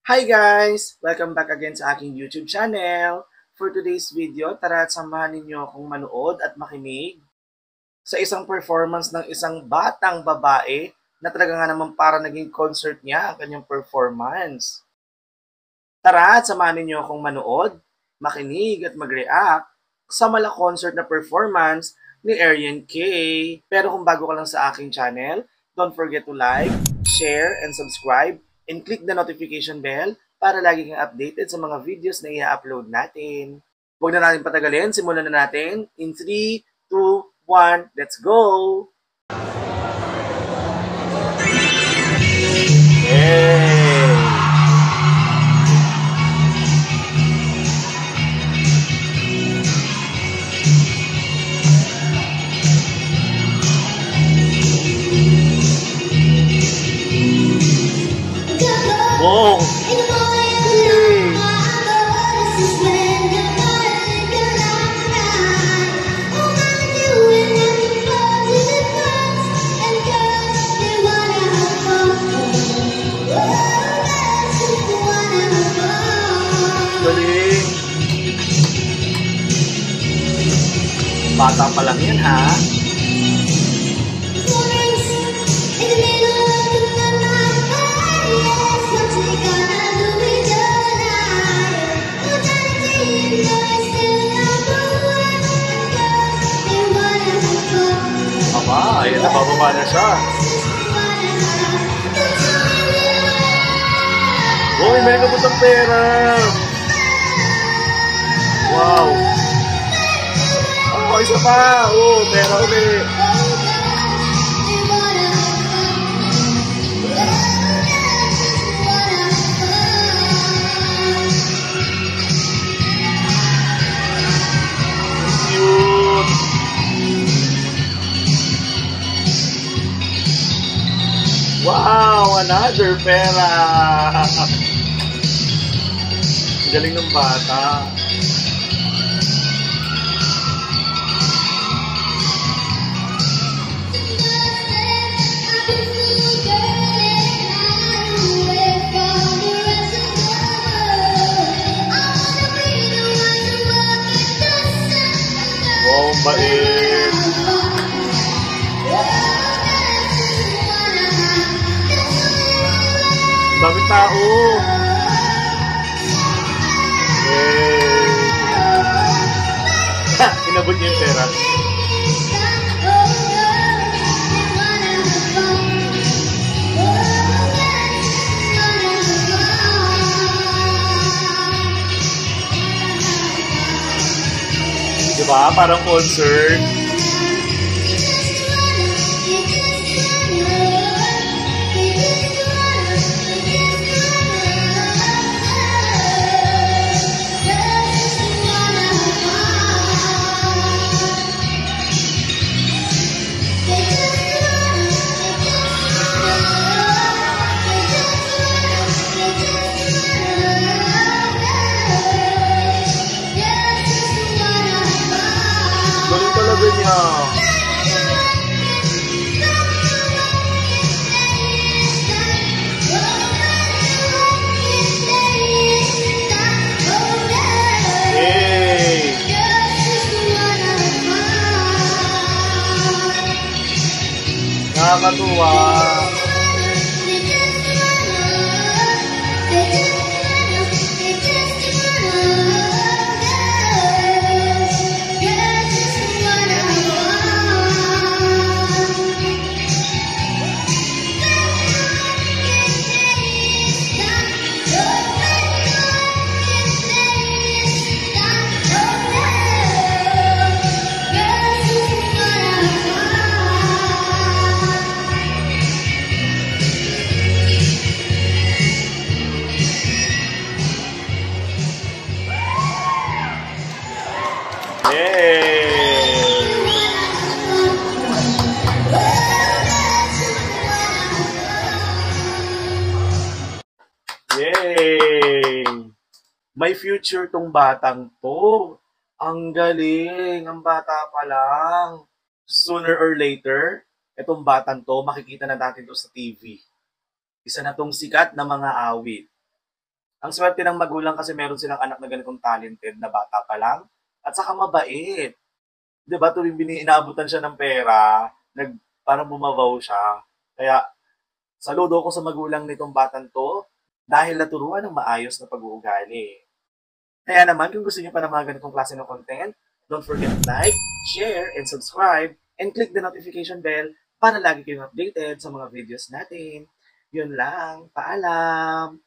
Hi guys! Welcome back again sa aking YouTube channel. For today's video, tara at samahan ninyo akong manood at makinig sa isang performance ng isang batang babae na talaga nga naman para naging concert niya ang kanyang performance. Tara at samahan ninyo akong manood, makinig at mag-react sa mala-concert na performance ni Arian K. Pero kung bago ka lang sa aking channel, don't forget to like, share, and subscribe, and click the notification bell para lagi kang updated sa mga videos na i-upload natin. Huwag na natin patagalin, simulan na natin in 3, 2, 1, let's go! Hey! Wow! Galing! Bata pa lang yan, ha? Aba, ayan na, bababa na siya. Uy, may nagabutang pera! Wow! Oh, isa pa! Oh, pera ulit! Cute! Wow! Another pera! Ang galing ng bata. Wow, bait! Dami tao! Yay! Ha! Inabot niya yung pera. Diba? Parang concert. Galing talaga niya. Yay! Nakakatuwa. Yay! May future tong batang to. Ang galing, ang bata pa lang. Sooner or later, itong batang to, makikita na natin to sa TV. Isa na tong sikat na mga awit. Ang swerte ng magulang kasi meron silang anak na ganitong talented na bata pa lang at saka mabait. 'Di ba tuwing inaabutan siya ng pera, parang bumabaw siya. Kaya saludo ko sa magulang nitong batang 'to dahil naturuan ng maayos na pag-uugali. Kaya naman kung gusto niyo pa ng mga ganitong klase ng content, don't forget to like, share, and subscribe, and click the notification bell para lagi kayong updated sa mga videos natin. Yun lang. Paalam!